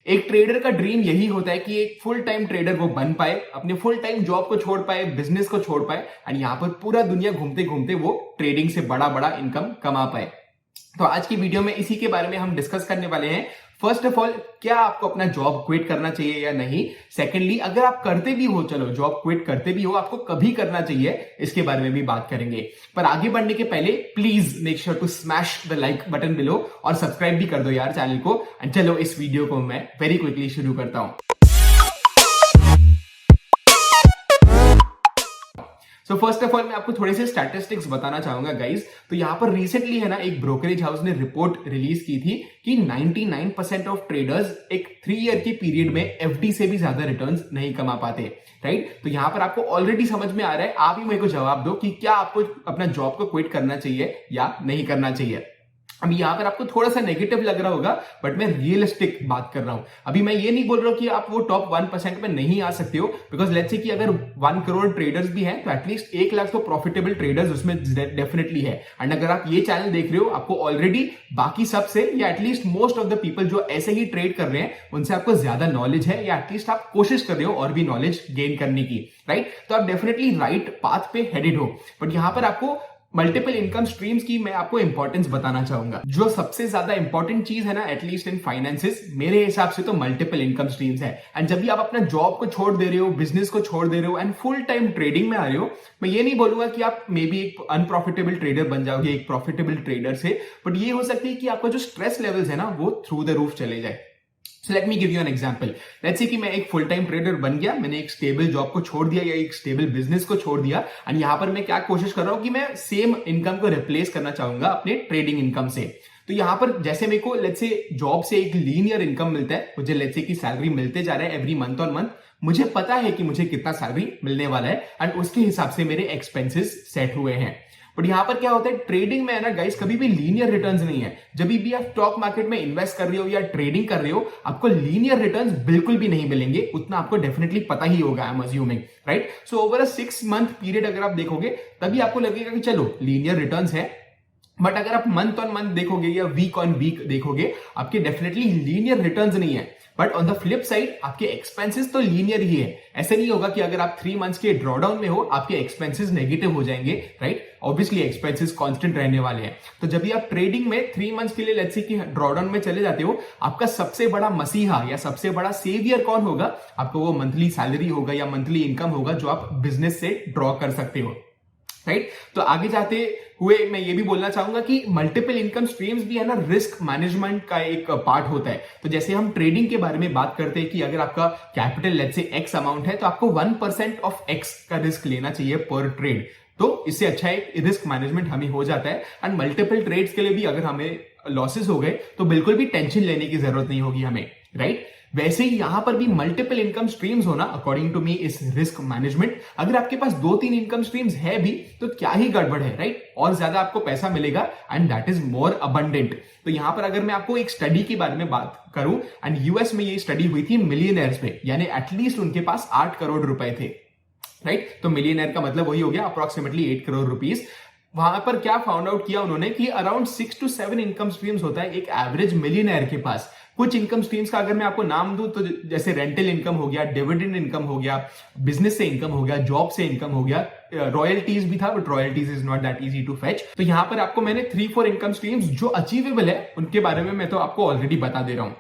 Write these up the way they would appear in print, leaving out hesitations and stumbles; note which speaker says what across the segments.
Speaker 1: एक ट्रेडर का ड्रीम यही होता है कि एक फुल टाइम ट्रेडर वो बन पाए, अपने फुल टाइम जॉब को छोड़ पाए, बिजनेस को छोड़ पाए एंड यहाँ पर पूरा दुनिया घूमते घूमते वो ट्रेडिंग से बड़ा बड़ा इनकम कमा पाए। तो आज की वीडियो में इसी के बारे में हम डिस्कस करने वाले हैं। फर्स्ट ऑफ ऑल, क्या आपको अपना जॉब क्विट करना चाहिए या नहीं। सेकेंडली, अगर आप करते भी हो, चलो जॉब क्विट करते भी हो, आपको कभी करना चाहिए, इसके बारे में भी बात करेंगे। पर आगे बढ़ने के पहले please make sure to smash the like button below और सब्सक्राइब भी कर दो यार चैनल को। एंड चलो इस वीडियो को मैं वेरी क्विकली शुरू करता हूं। सो फर्स्ट ऑफ ऑल मैं आपको थोड़े से स्टैटिस्टिक्स बताना चाहूंगा गाइज। तो यहाँ पर रिसेंटली है ना, एक ब्रोकरेज हाउस ने रिपोर्ट रिलीज की थी कि 99% ऑफ ट्रेडर्स एक 3 ईयर के पीरियड में एफडी से भी ज्यादा रिटर्न्स नहीं कमा पाते, राइट। तो यहाँ पर आपको ऑलरेडी समझ में आ रहा है, आप ही मेरे को जवाब दो कि क्या आपको अपना जॉब को क्विट करना चाहिए या नहीं करना चाहिए। अभी यहाँ पर आपको थोड़ा सा नेगेटिव लग रहा होगा, बट मैं रियलिस्टिक बात कर रहा हूं। अभी मैं ये नहीं बोल रहा हूं कि आप वो टॉप 1% में नहीं आ सकते हो, बिकॉज लेट्स से कि अगर 1 करोड़ ट्रेडर्स भी हैं तो एटलीस्ट 1 लाख तो प्रॉफिटेबल ट्रेडर्स उसमें डेफिनेटली है। एंड अगर आप ये चैनल देख रहे हो, आपको ऑलरेडी बाकी सबसे या at least most of the people जो ऐसे ही ट्रेड कर रहे हैं उनसे आपको ज्यादा नॉलेज है, या एटलीस्ट आप कोशिश कर रहे हो और भी नॉलेज गेन करने की, राइट। तो आप डेफिनेटली राइट पाथ पे हेडेड हो। बट यहां पर आपको मल्टीपल इनकम स्ट्रीम्स की मैं आपको इंपॉर्टेंस बताना चाहूंगा। जो सबसे ज्यादा इंपॉर्टेंट चीज है ना, एटलीस्ट इन फाइनेंसेस, मेरे हिसाब से तो मल्टीपल इनकम स्ट्रीम्स है। एंड जब भी आप अपना जॉब को छोड़ दे रहे हो, बिजनेस को छोड़ दे रहे हो एंड फुल टाइम ट्रेडिंग में आ रहे हो, मैं ये नहीं बोलूंगा कि आप मे बी एक अनप्रॉफिटेबल ट्रेडर बन जाओगे एक प्रॉफिटेबल ट्रेडर से, बट ये हो सकती है कि आपका जो स्ट्रेस लेवल्स है ना वो थ्रू द रूफ चले जाए। So let me give you an example. Let's say कि मैं एक फुल टाइम ट्रेडर बन गया, मैंने एक स्टेबल जॉब को छोड़ दिया या एक स्टेबल बिजनेस को छोड़ दिया, एंड यहाँ पर मैं क्या कोशिश कर रहा हूं कि मैं सेम इनकम को रिप्लेस करना चाहूंगा अपने ट्रेडिंग इनकम से। तो यहाँ पर जैसे मेरे को लेट्स से जॉब से एक लीनियर इनकम मिलता है, मुझे लेट्स से कि सैलरी मिलते जा रहा है एवरी मंथ ऑन मंथ, मुझे पता है कि मुझे कितना सैलरी मिलने वाला है एंड उसके हिसाब से मेरे एक्सपेंसेस सेट हुए हैं। बट यहां पर क्या होता है, ट्रेडिंग में है ना गाइस, कभी भी लीनियर रिटर्न्स नहीं है। जब भी आप स्टॉक मार्केट में इन्वेस्ट कर रहे हो या ट्रेडिंग कर रहे हो, आपको लीनियर रिटर्न्स बिल्कुल भी नहीं मिलेंगे, उतना आपको डेफिनेटली पता ही होगा, I am assuming, right. So over a 6 month period अगर आप देखोगे तभी आपको लगेगा कि चलो लीनियर रिटर्न्स है। बट अगर आप मंथ ऑन मंथ देखोगे या वीक ऑन वीक देखोगे, आपके डेफिनेटली लीनियर रिटर्न्स नहीं है। But on the flip side आपके एक्सपेंसेस तो लीनियर ही है। ऐसे नहीं होगा कि अगर आप 3 मंथ्स के ड्रॉडाउन में हो आपके एक्सपेंसेस नेगेटिव हो जाएंगे, राइट। ऑब्वियसली एक्सपेंसेस कांस्टेंट रहने वाले हैं। तो जब भी आप ट्रेडिंग में 3 मंथ्स के लिए लेट्स से कि ड्रॉडाउन में चले जाते हो, आपका सबसे बड़ा मसीहा या सबसे बड़ा सेवियर कौन होगा? आपको वो मंथली सैलरी होगा या मंथली इनकम होगा जो आप बिजनेस से ड्रॉ कर सकते हो, राइट। तो आगे जाते हुए मैं ये भी बोलना चाहूंगा कि मल्टीपल इनकम स्ट्रीम्स भी है ना, रिस्क मैनेजमेंट का एक पार्ट होता है। तो जैसे हम ट्रेडिंग के बारे में बात करते हैं कि अगर आपका capital let's say x amount है, तो आपको 1% ऑफ एक्स का रिस्क लेना चाहिए पर ट्रेड। तो इससे अच्छा एक रिस्क मैनेजमेंट हमें हो जाता है। एंड मल्टीपल ट्रेड्स के लिए भी अगर हमें लॉसेस हो गए तो बिल्कुल भी टेंशन लेने की जरूरत नहीं होगी हमें, राइट। वैसे ही यहां पर भी मल्टीपल इनकम स्ट्रीम्स होना according to me is risk management. अगर आपके पास 2-3 इनकम स्ट्रीम्स है भी तो क्या ही गड़बड़ है, राइट। और ज्यादा आपको पैसा मिलेगा and that is more abundant. तो यहां पर अगर मैं आपको एक स्टडी के बारे में बात करूं, एंड यूएस में ये स्टडी हुई थी मिलियनर्स में, यानी एटलीस्ट उनके पास 8 करोड़ रुपए थे, राइट। तो मिलियनर का मतलब वही हो गया अप्रोक्सीमेटली 8 करोड़ रुपीस। वहां पर क्या फाउंड आउट किया उन्होंने कि अराउंड 6 to 7 इनकम स्ट्रीम्स होता है एक एवरेज मिलियनर के पास। कुछ इनकम स्ट्रीम्स का अगर मैं आपको नाम दूं तो जैसे रेंटल इनकम हो गया, डिविडेंड इनकम हो गया, बिजनेस से इनकम हो गया, जॉब से इनकम हो गया, रॉयल्टीज भी था, but royalties is not that easy to fetch. तो यहां पर आपको मैंने 3-4 इनकम स्ट्रीम्स जो अचीवेबल है उनके बारे में मैं तो आपको ऑलरेडी बता दे रहा हूं।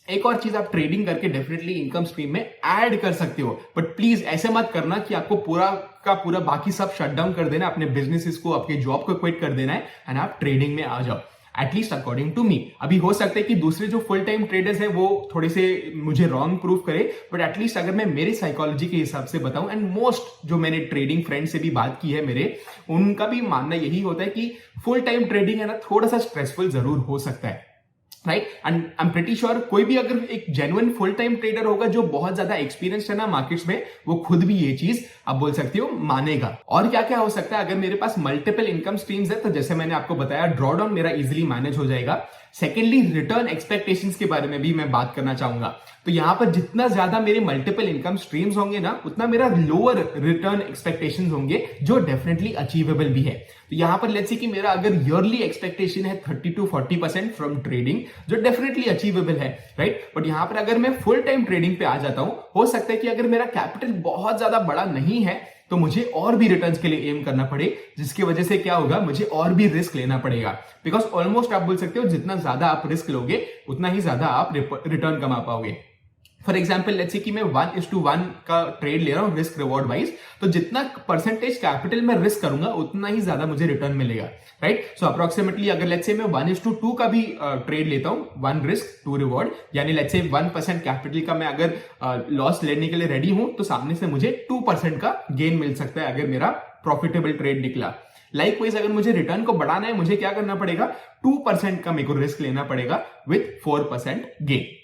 Speaker 1: एक और चीज, आप ट्रेडिंग करके डेफिनेटली इनकम स्ट्रीम में ऐड कर सकते हो, बट प्लीज ऐसे मत करना कि आपको पूरा का पूरा बाकी सब शट डाउन कर देना, अपने बिजनेसेस को, आपके जॉब को क्विट कर देना है एंड आप ट्रेडिंग में आ जाओ। At least according to me. अभी हो सकता है कि दूसरे जो फुल टाइम ट्रेडर्स है वो थोड़े से मुझे रॉन्ग प्रूव करे, बट एटलीस्ट अगर मैं मेरी साइकोलॉजी के हिसाब से बताऊं, एंड मोस्ट जो मैंने ट्रेडिंग फ्रेंड से भी बात की है मेरे, उनका भी मानना यही होता है कि फुल टाइम ट्रेडिंग है ना, थोड़ा सा स्ट्रेसफुल जरूर हो सकता है, right. And I am pretty sure कोई भी अगर एक जेन्युइन फुल टाइम ट्रेडर होगा जो बहुत ज्यादा एक्सपीरियंस है ना मार्केट्स में, वो खुद भी ये चीज आप बोल सकते हो मानेगा। और क्या क्या हो सकता है अगर मेरे पास मल्टीपल इनकम स्ट्रीम्स है, तो जैसे मैंने आपको बताया ड्रॉडाउन मेरा इजिली मैनेज हो जाएगा। सेकेंडली, रिटर्न एक्सपेक्टेशंस के बारे में भी मैं बात करना चाहूंगा। तो यहां पर जितना ज्यादा मेरे मल्टीपल इनकम स्ट्रीम्स होंगे ना, उतना मेरा लोअर रिटर्न एक्सपेक्टेशंस होंगे, जो डेफिनेटली अचीवेबल भी है। तो यहां पर लेट्स से कि मेरा अगर ईयरली एक्सपेक्टेशन है 30 to 40% फ्रॉम ट्रेडिंग, जो डेफिनेटली अचीवेबल है, राइट। बट यहाँ पर अगर मैं फुल टाइम ट्रेडिंग पे आ जाता हूं, हो सकता है कि अगर मेरा कैपिटल बहुत ज्यादा बड़ा नहीं है तो मुझे और भी रिटर्न्स के लिए एम करना पड़े, जिसकी वजह से क्या होगा, मुझे और भी रिस्क लेना पड़ेगा। बिकॉज ऑलमोस्ट आप बोल सकते हो जितना ज्यादा आप रिस्क लोगे उतना ही ज्यादा आप रिटर्न कमा पाओगे। फॉर एग्जाम्पल लेट्स से कि मैं 1:1 का ट्रेड ले रहा हूं रिस्क रिवॉर्ड वाइज, तो जितना परसेंटेज कैपिटल में रिस्क करूंगा उतना ही ज्यादा मुझे रिटर्न मिलेगा, राइट। सो अप्रोक्सीमेटली अगर लेट्स से मैं 1:2 का भी ट्रेड लेता हूं, 1 रिस्क 2 रिवॉर्ड, यानी लेट्स से 1% कैपिटल का मैं अगर लॉस लेने के लिए रेडी हूं तो सामने से मुझे 2% का गेन मिल सकता है अगर मेरा प्रॉफिटेबल ट्रेड निकला। लाइकवाइज अगर मुझे रिटर्न को बढ़ाना है, मुझे क्या करना पड़ेगा, 2% का मेरे को रिस्क लेना पड़ेगा विथ 4% गेन।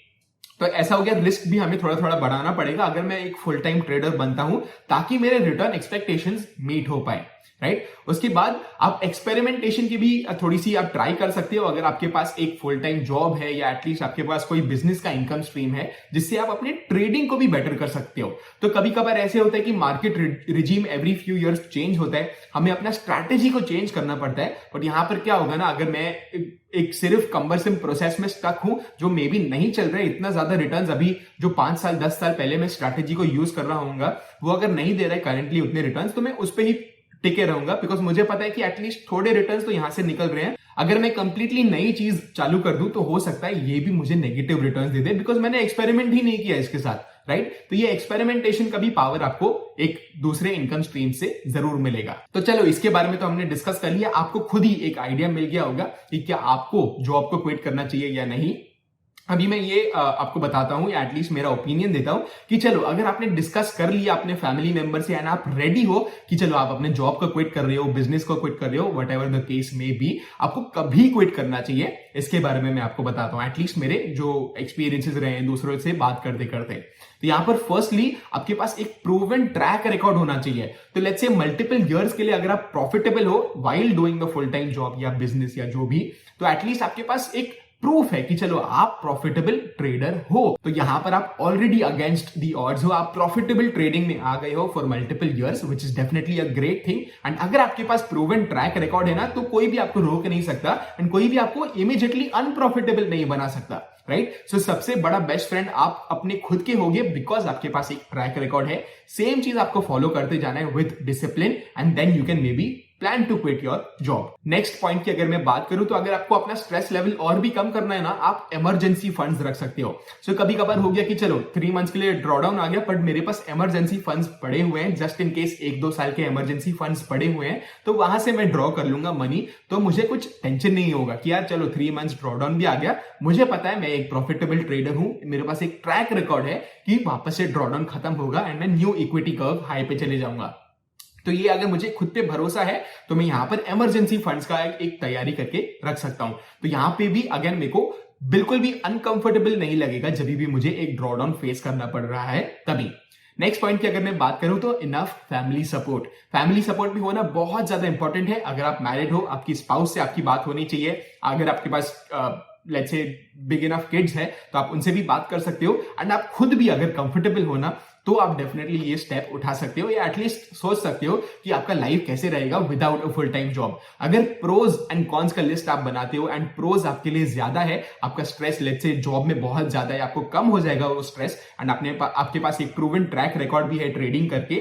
Speaker 1: तो ऐसा हो गया, रिस्क भी हमें थोड़ा थोड़ा बढ़ाना पड़ेगा अगर मैं एक फुल टाइम ट्रेडर बनता हूं, ताकि मेरे रिटर्न एक्सपेक्टेशंस मीट हो पाए, राइट। उसके बाद आप एक्सपेरिमेंटेशन की भी थोड़ी सी आप ट्राई कर सकते हो अगर आपके पास एक फुल टाइम जॉब है या एटलीस्ट आपके पास कोई बिजनेस का इनकम स्ट्रीम है जिससे आप अपने ट्रेडिंग को भी बेटर कर सकते हो। तो कभी कभार ऐसे होता है कि market regime every few years change होता है, हमें अपना स्ट्रैटेजी को चेंज करना पड़ता है। बट यहां पर क्या होगा ना, अगर मैं एक सिर्फ कम्बरसम प्रोसेस में स्टक हूं जो मे बी नहीं चल रहा है, इतना ज्यादा रिटर्न्स अभी जो 5 साल 10 साल पहले मैं स्ट्रैटेजी को यूज कर रहा हूंगा वो अगर नहीं दे रहा है करंटली उतने रिटर्न्स, तो मैं उस पर ही टिके रहूंगा। बिकॉज मुझे पता है कि एटलीस्ट थोड़े रिटर्न्स तो यहां से निकल रहे हैं। अगर मैं कंप्लीटली नई चीज चालू कर दूं तो हो सकता है ये भी मुझे negative returns they they, because मैंने एक्सपेरिमेंट ही नहीं किया इसके साथ, राइट। तो ये एक्सपेरिमेंटेशन का भी पावर आपको एक दूसरे इनकम स्ट्रीम से जरूर मिलेगा। तो चलो इसके बारे में तो हमने डिस्कस कर लिया, आपको खुद ही एक आइडिया मिल गया होगा कि क्या आपको जॉब को क्विट करना चाहिए या नहीं। अभी मैं ये आपको बताता हूं या एटलीस्ट मेरा ओपिनियन देता हूं कि चलो अगर आपने डिस्कस कर लिया अपने फैमिली मेंबर से एंड आप रेडी हो कि चलो आप अपने जॉब को क्विट कर रहे हो, बिजनेस को क्विट कर रहे हो, वट एवर द केस में बी, आपको कभी क्विट करना चाहिए, इसके बारे में मैं आपको बताता हूं एटलीस्ट मेरे जो एक्सपीरियंसेस रहे हैं दूसरों से बात करते करते। तो यहां पर फर्स्टली आपके पास एक प्रूवन ट्रैक रिकॉर्ड होना चाहिए। तो लेट्स से मल्टीपल इयर्स के लिए अगर आप प्रॉफिटेबल हो while doing the full time job या बिजनेस या जो भी, तो एटलीस्ट आपके पास एक प्रूफ है कि चलो आप प्रॉफिटेबल ट्रेडर हो। तो यहां पर आप ऑलरेडी अगेंस्ट दी ऑड्स हो, आप प्रॉफिटेबल ट्रेडिंग में आ गए हो for multiple years, which is definitely a great thing. And अगर आपके पास प्रूवन ट्रैक रिकॉर्ड है ना, तो कोई भी आपको रोक नहीं सकता एंड कोई भी आपको इमीडिएटली अनप्रॉफिटेबल नहीं बना सकता, राइट। सो सबसे बड़ा बेस्ट फ्रेंड आप अपने खुद के होगे बिकॉज आपके पास एक ट्रैक रिकॉर्ड है। सेम चीज आपको फॉलो करते जाना है with discipline and then you can maybe plan to quit your job. Next point की अगर मैं बात करूं तो अगर आपको अपना स्ट्रेस लेवल और भी कम करना है ना, आप इमरजेंसी फंड्स रख सकते हो। सो कभी कभार हो गया कि चलो 3 मंथ्स के लिए ड्रॉडाउन आ गया, बट मेरे पास इमरजेंसी फंड्स पड़े हुए हैं, जस्ट इन केस 1-2 साल के इमरजेंसी फंड्स पड़े हुए हैं, तो वहां से मैं ड्रॉ कर लूंगा मनी। तो मुझे कुछ टेंशन नहीं होगा कि यार चलो 3 मंथ्स ड्रॉडाउन भी आ गया, मुझे पता है मैं एक प्रॉफिटेबल ट्रेडर हूं, मेरे पास एक ट्रैक रिकॉर्ड है कि वापस से ड्रॉडाउन खत्म होगा एंड मैं न्यू इक्विटी कर्व हाई पे चले जाऊंगा। तो ये अगर मुझे खुद पे भरोसा है तो मैं यहां पर इमरजेंसी फंड्स का एक तैयारी करके रख सकता हूं। तो यहां पे भी अगेन मेरे को बिल्कुल भी अनकंफर्टेबल नहीं लगेगा जब भी मुझे एक ड्रॉडाउन फेस करना पड़ रहा है तभी। नेक्स्ट पॉइंट की अगर मैं बात करूं तो enough family support. Family support भी होना बहुत ज्यादा इंपॉर्टेंट है। अगर आप मैरिड हो, आपकी स्पाउस से आपकी बात होनी चाहिए। अगर आपके पास let's say big enough kids है तो आप उनसे भी बात कर सकते हो एंड आप खुद भी अगर कंफर्टेबल हो ना तो आप डेफिनेटली ये स्टेप उठा सकते हो या एटलीस्ट सोच सकते हो कि आपका लाइफ कैसे रहेगा without a full time job. अगर प्रोज एंड कॉन्स का लिस्ट आप बनाते हो एंड प्रोज आपके लिए ज्यादा है, आपका स्ट्रेस लेट्स से जॉब में बहुत ज्यादा है, आपको कम हो जाएगा वो स्ट्रेस एंड आपके पास एक प्रूवन ट्रैक रिकॉर्ड भी है ट्रेडिंग करके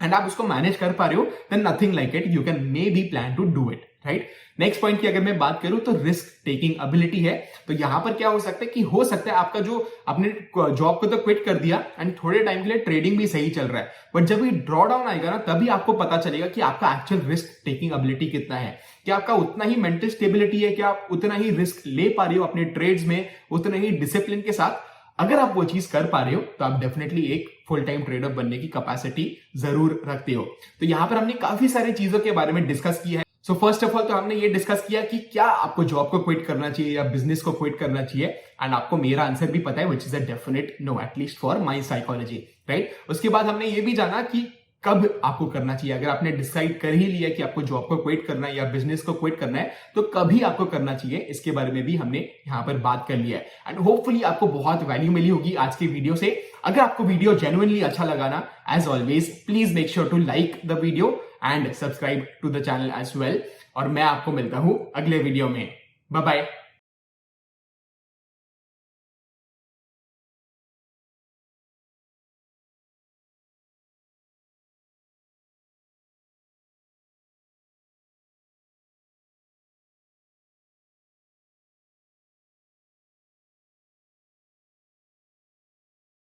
Speaker 1: एंड आप उसको मैनेज कर पा रहे हो, then nothing like it, you can maybe plan to do it, right. Next point की अगर मैं बात करूं तो रिस्क टेकिंग एबिलिटी है। तो यहां पर क्या हो सकता है कि हो सकता है आपका जो आपने जॉब को तो क्विट कर दिया एंड थोड़े टाइम के लिए ट्रेडिंग भी सही चल रहा है, बट जब ये ड्रॉ डाउन आएगा ना तभी आपको पता चलेगा कि आपका एक्चुअल रिस्क टेकिंग एबिलिटी कितना है, क्या आपका उतना ही मेंटल स्टेबिलिटी है, क्या आप उतना ही रिस्क ले पा रहे हो अपने ट्रेड्स में, उतना ही डिसिप्लिन के साथ। अगर आप वो चीज कर पा रहे हो तो आप डेफिनेटली एक फुल टाइम ट्रेडर बनने की कैपेसिटी जरूर रखते हो। तो यहां पर हमने काफी सारी चीजों के बारे में डिस्कस किया है। सो फर्स्ट ऑफ ऑल तो हमने ये डिस्कस किया कि क्या आपको जॉब को क्विट करना चाहिए या बिजनेस को क्विट करना चाहिए, एंड आपको मेरा आंसर भी पता है which is a definite no, at least for my psychology, right. उसके बाद हमने ये भी जाना कि कब आपको करना चाहिए। अगर आपने डिसाइड कर ही लिया कि आपको जॉब को क्विट करना है या बिजनेस को क्विट करना है तो कभी आपको करना चाहिए, इसके बारे में भी हमने यहां पर बात कर लिया है। एंड होपफुली आपको बहुत वैल्यू मिली होगी आज की वीडियो से। अगर आपको वीडियो जेन्युइनली अच्छा लगा ना, as always please make sure to like the video and subscribe to the channel as well. और मैं आपको मिलता हूं अगले वीडियो में। Bye bye.